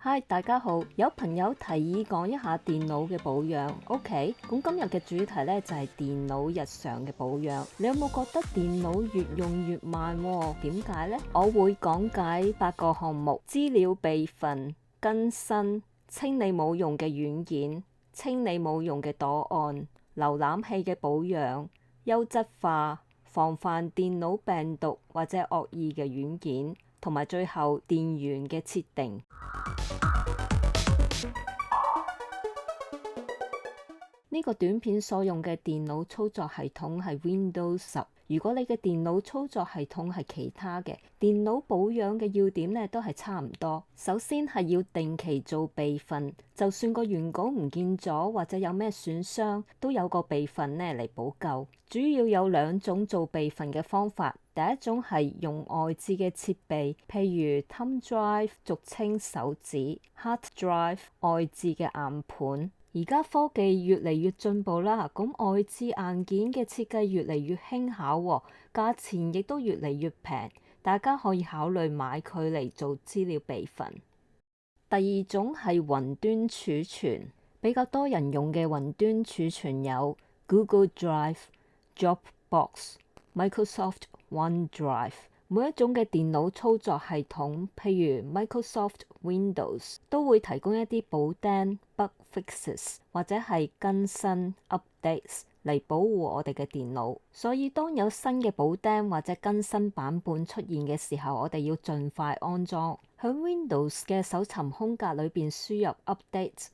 嗨，大家好！有朋友提議講一下電腦嘅保養，OK？咁今日嘅主題呢，就係電腦日常嘅保養。你有冇覺得電腦越用越慢喎？點解呢？我會講解8個項目：資料備份、更新、清理冇用嘅軟件、清理冇用嘅檔案、瀏覽器嘅保養、優質化、防範電腦病毒或者惡意嘅軟件，同埋最後電源嘅設定。呢個短片所用嘅電腦操作系統係 Windows 10。如果你嘅電腦操作系統係其他嘅，電腦保養嘅要點呢都係差唔多。首先係要定期做備份，就算個原稿唔見咗或者有咩損傷，都有個備份呢嚟補救。主要有2種做備份嘅方法。第一種係用外置嘅設備，譬如 Thumb Drive 俗稱手指、Hard Drive 外置嘅硬盤。而家科技越嚟越進步啦，咁外置硬件嘅設計越嚟越輕巧喎，價錢亦都越嚟越平，大家可以考慮買佢嚟做資料備份。第二種係雲端儲存，比較多人用嘅雲端儲存有 Google Drive、Dropbox、Microsoft OneDrive。每一種嘅電腦操作系統，譬如 Microsoft Windows，都會提供一啲補丁 bug fixes 或者係更新 updates 嚟保護我哋嘅電腦。所以當有新嘅補丁或者更新版本出現嘅時候，我哋要盡快安裝。喺 Windows 嘅搜尋空格裏邊輸入 update，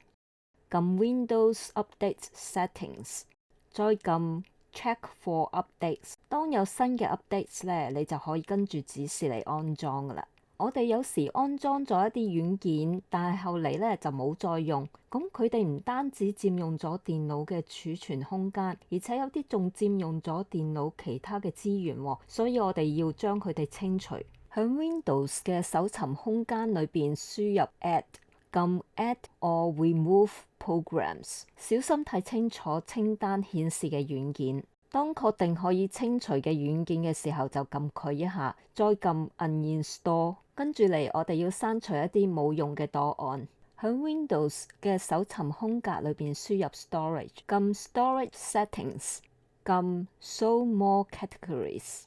撳 Windows Update Settings， 再撳Check for updates。當有新嘅 updates 咧，你就可以跟住指示嚟安裝噶啦。我哋有時安裝咗一啲軟件，但係後嚟咧就冇再用。咁佢哋唔單止佔用咗電腦嘅儲存空間，而且有啲仲佔用咗電腦其他嘅資源喎。所以我哋要將佢哋清除。喺 Windows 嘅搜尋空間裏邊輸入 Add， 撳 Add or Remove Programs， 小心睇清楚清單顯示嘅軟件。當確定可以清除嘅軟件嘅時候，就撳佢一下，再撳 Uninstall。跟住嚟，我哋要刪除一啲冇用嘅檔案。喺 Windows 嘅搜尋空格裏邊輸入 Storage， 撳 Storage Settings， 撳 Show More Categories。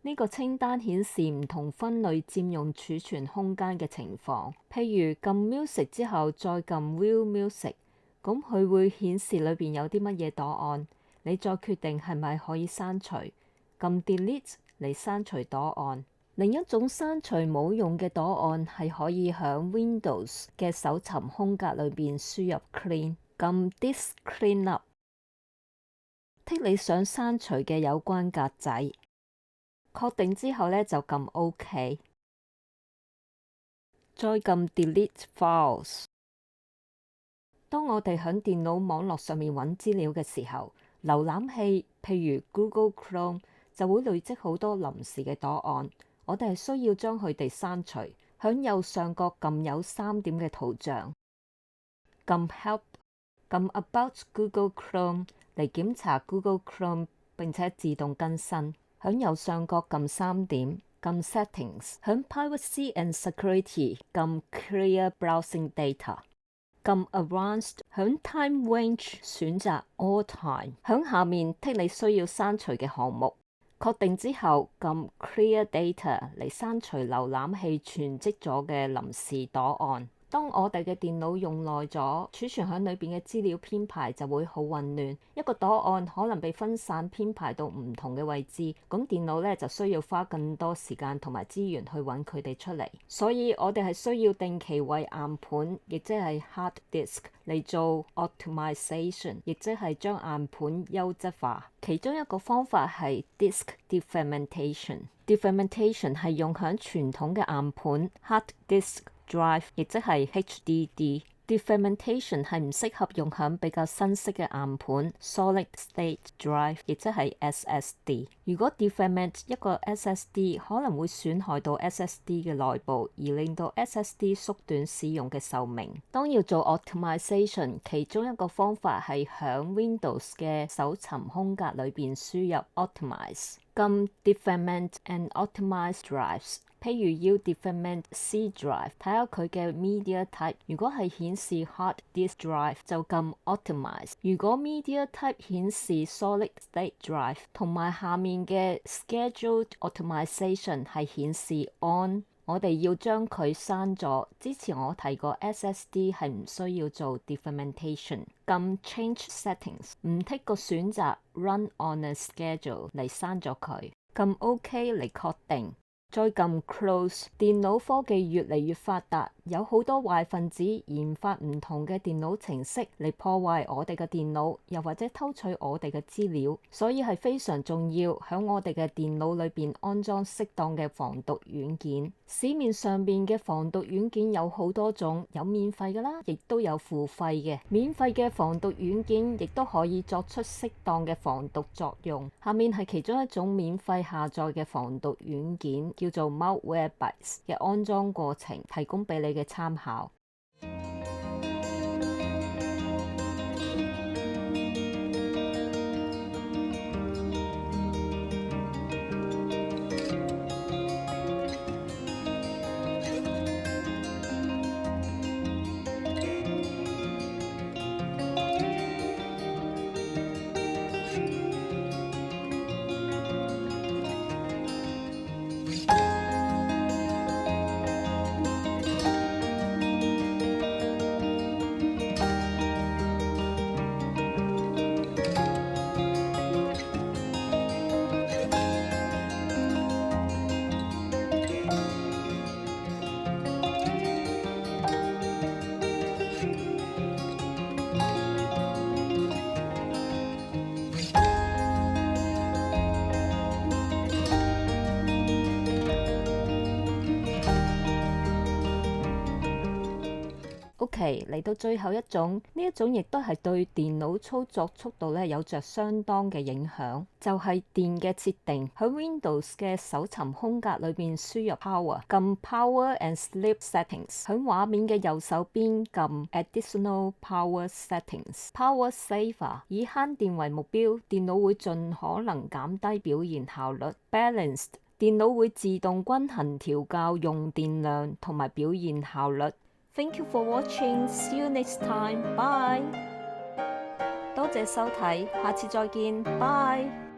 呢個清單顯示唔同分類佔用儲存空間嘅情況，譬如撳 Music 之後再撳 View Music， 咁佢會顯示裏邊有啲乜嘢檔案，你再決定係咪可以刪除，撳 Delete 嚟刪除檔案。另一種刪除冇用嘅檔案係可以喺 Windows 嘅搜尋空格裏邊輸入 Clean， 撳 Disk Cleanup， 剔你想刪除嘅有關格仔。確定之後呢，就撳 OK， 再撳 Delete Files。當我哋喺電腦網絡上面揾資料嘅時候，瀏覽器譬如 Google Chrome 就會累積好多臨時嘅檔案，我哋係需要將佢哋刪除。喺右上角撳有3點嘅圖像，撳 Help， 撳 About Google Chrome 嚟檢查 Google Chrome 並且自動更新。喺右上角撳3點，撳 Settings， 喺 Privacy and Security 撳 Clear Browsing Data， 撳 Advanced， 喺 Time Range 選擇 All Time， 喺下面剔你需要刪除嘅項目。確定之後撳 Clear Data 嚟刪除瀏覽器存積咗嘅臨時檔案。當我哋嘅電腦用耐咗，儲存喺裏邊嘅資料編排就會好混亂。一個檔案可能被分散編排到唔同嘅位置，咁電腦咧就需要花更多時間同埋資源去揾佢哋出嚟。所以我哋係需要定期為硬盤，亦即係 hard disk 嚟做 optimization， 亦即係將硬盤優質化。其中一個方法係 disk defragmentation。defragmentation 係用響傳統嘅硬盤 hard disk drive， 亦即係 HDD。defragmentation 係唔適合用響比較新式嘅硬盤 solid state drive， 亦即係 SSD。如果 defragment 一個 SSD， 可能會損害到 SSD 嘅內部，而令到 SSD 縮短使用嘅壽命。當要做 optimization， 其中一個方法係響 Windows 嘅搜尋空格裏邊輸入 optimize， 撳 defragment and optimize drives。譬如要 deferment C drive， 睇下佢嘅 media type。如果係顯示 hard disk drive 就撳 optimize。如果 media type 顯示 solid state drive， 同埋下面嘅 scheduled optimization 係顯示 on， 我哋要將佢刪咗。之前我提過 SSD 係唔需要做 defermentation。撳 change settings， 唔 tick 個選擇 run on a schedule 嚟刪咗佢。撳 OK 嚟確定。再撳 close。電腦科技越嚟越發達，有好多壞分子研發唔同嘅電腦程式嚟破壞我哋嘅電腦，又或者偷取我哋嘅資料，所以係非常重要喺我哋嘅電腦裏邊安裝適當嘅防毒軟件。市面上邊嘅防毒軟件有好多種，有免費嘅啦，亦都有付費嘅。免費嘅防毒軟件亦都可以作出適當嘅防毒作用。下面係其中一種免費下載嘅防毒軟件，叫做 Malwarebytes 嘅安裝過程，提供俾你嘅參考。OK， 嚟到最後一種，呢一種亦都係對電腦操作速度咧有着相當嘅影響，就係電嘅設定。喺 Windows 嘅搜尋空格裏邊輸入 power， 撳 power and sleep settings， 喺畫面嘅右手邊撳 additional power settings。Power saver 以慳電為目標，電腦會盡可能減低表現效率。Balanced 電腦會自動均衡調校用電量同埋表現效率。Thank you for watching. See you next time. Bye. 多謝收睇，下次再見。Bye.